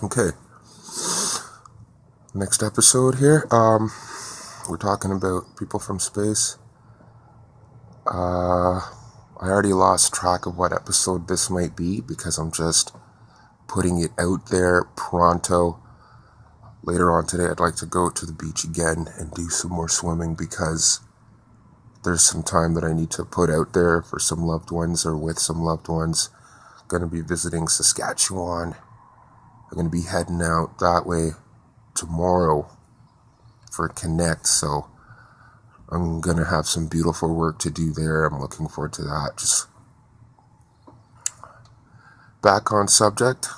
Okay, next episode here. We're talking about people from space. I already lost track of what episode this might be because I'm just putting it out there pronto. Later on today, I'd like to go to the beach again and do some more swimming because there's some time that I need to put out there for some loved ones or with some loved ones. I'm going to be visiting Saskatchewan. I'm going to be heading out that way tomorrow for Connect, so I'm going to have some beautiful work to do there. I'm looking forward to that. Just back on subject,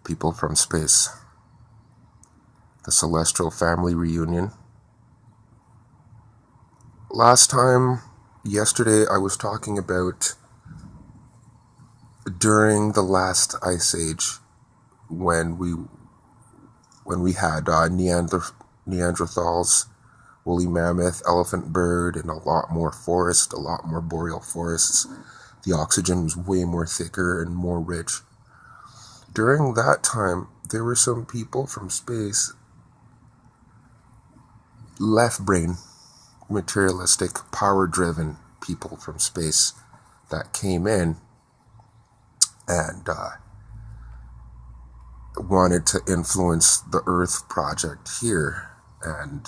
people from space. The celestial family reunion. Yesterday, I was talking about during the last ice age when we had Neanderthals, woolly mammoth, elephant bird, and a lot more forest, a lot more boreal forests. The oxygen was way more thicker and more rich. During that time, there were some people from space, left brain, materialistic, power-driven people from space that came in and wanted to influence the Earth project here. And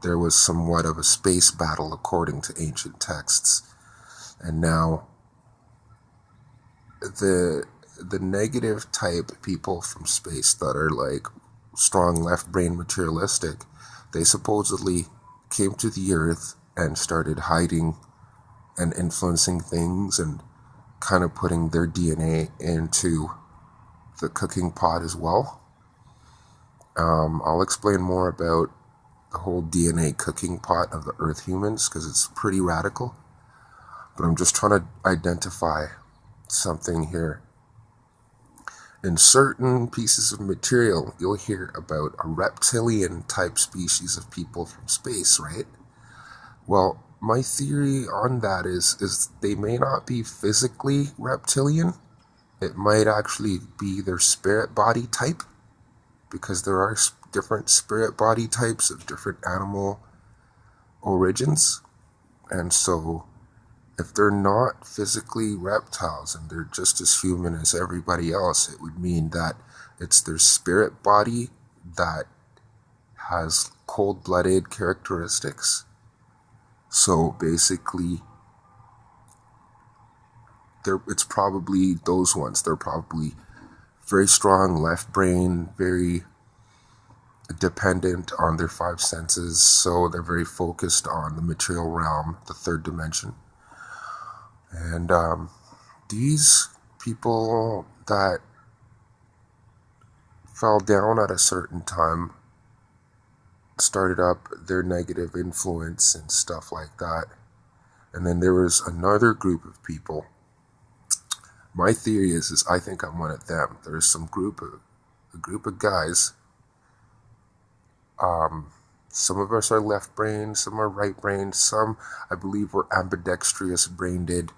there was somewhat of a space battle according to ancient texts. And now the negative type people from space that are like strong left brain materialistic, they supposedly came to the Earth and started hiding and influencing things and kind of putting their DNA into the cooking pot as well. I'll explain more about the whole DNA cooking pot of the Earth humans because it's pretty radical. But I'm just trying to identify something here. In certain pieces of material, you'll hear about a reptilian type species of people from space, right? Well, my theory on that is they may not be physically reptilian. It might actually be their spirit body type, because there are different spirit body types of different animal origins. And so if they're not physically reptiles and they're just as human as everybody else, it would mean that it's their spirit body that has cold-blooded characteristics. So basically, it's probably those ones. They're probably very strong left brain, very dependent on their five senses, so they're very focused on the material realm, the third dimension. And these people that fell down at a certain time started up their negative influence and stuff like that. And then there was another group of people. My theory is I think I'm one of them. There's a group of guys. Some of us are left-brained, some are right-brained, some, I believe, were ambidextrous-brained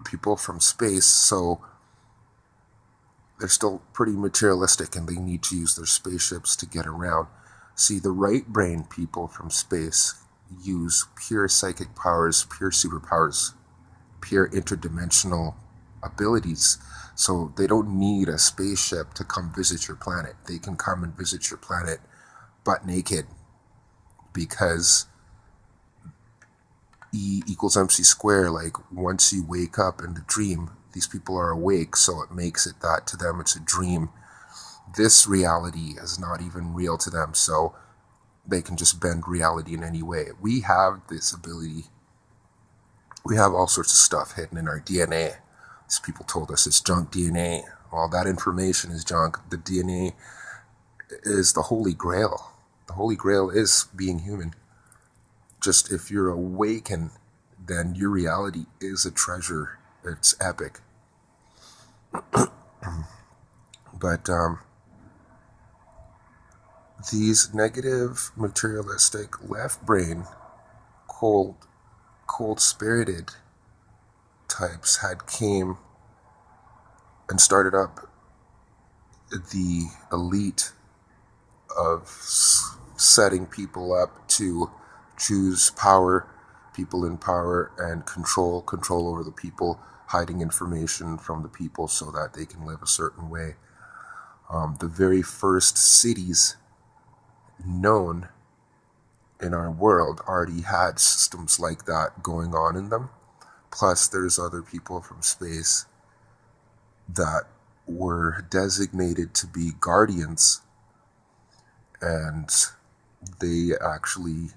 people from space, so they're still pretty materialistic and they need to use their spaceships to get around. See, the right-brained people from space use pure psychic powers, pure superpowers, pure interdimensional abilities. So they don't need a spaceship to come visit your planet. They can come and visit your planet butt naked, because E equals MC square. Like, once you wake up in the dream, these people are awake, so it makes it that to them it's a dream. This reality is not even real to them, so they can just bend reality in any way. We have this ability. We have all sorts of stuff hidden in our DNA. These people told us it's junk DNA. Well, that information is junk. The DNA is the Holy Grail. The Holy Grail is being human. Just if you're awakened, then your reality is a treasure. It's epic. But these negative, materialistic, left brain, cold-spirited types had came and started up the elite of setting people up to choose power, people in power, and control over the people, hiding information from the people so that they can live a certain way. The very first cities known in our world already had systems like that going on in them. Plus, there's other people from space that were designated to be guardians, and they actually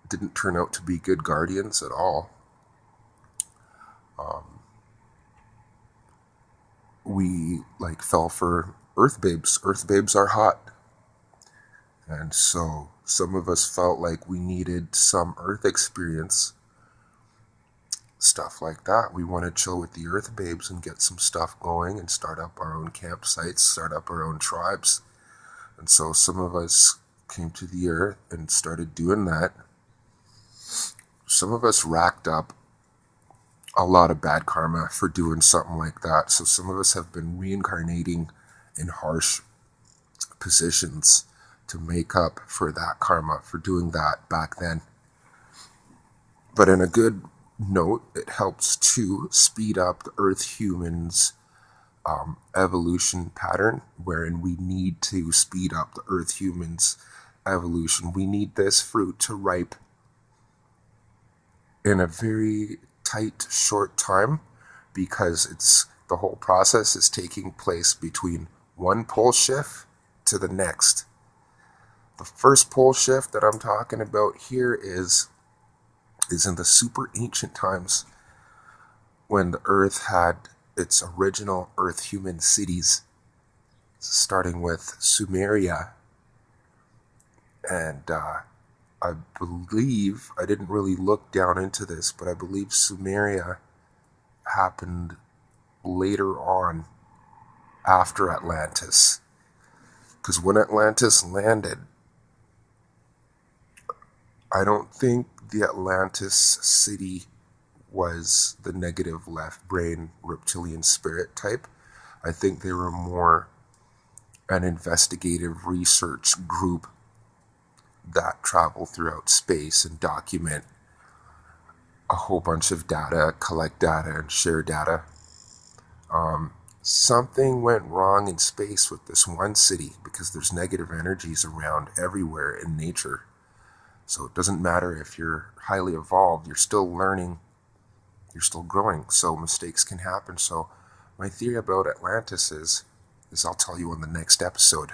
didn't turn out to be good guardians at all. We fell for Earth babes. Earth babes are hot. And so some of us felt like we needed some Earth experience, stuff like that. We want to chill with the Earth babes and get some stuff going and start up our own campsites, start up our own tribes. And so some of us came to the Earth and started doing that. Some of us racked up a lot of bad karma for doing something like that. So some of us have been reincarnating in harsh positions to make up for that karma, for doing that back then. But in a good note, it helps to speed up the Earth humans' evolution pattern, wherein we need to speed up the Earth humans' evolution. We need this fruit to ripe in a very tight, short time, because the whole process is taking place between one pole shift to the next. The first pole shift that I'm talking about here is in the super ancient times, when the Earth had its original Earth human cities, starting with Sumeria. And I believe, I didn't really look down into this, but I believe Sumeria happened later on after Atlantis. Because when Atlantis landed, I don't think the Atlantis city was the negative left brain reptilian spirit type. I think they were more an investigative research group that travel throughout space and document a whole bunch of data, collect data, and share data. Something went wrong in space with this one city, because there's negative energies around everywhere in nature. So it doesn't matter if you're highly evolved, you're still learning, you're still growing, so mistakes can happen. So my theory about Atlantis is I'll tell you on the next episode.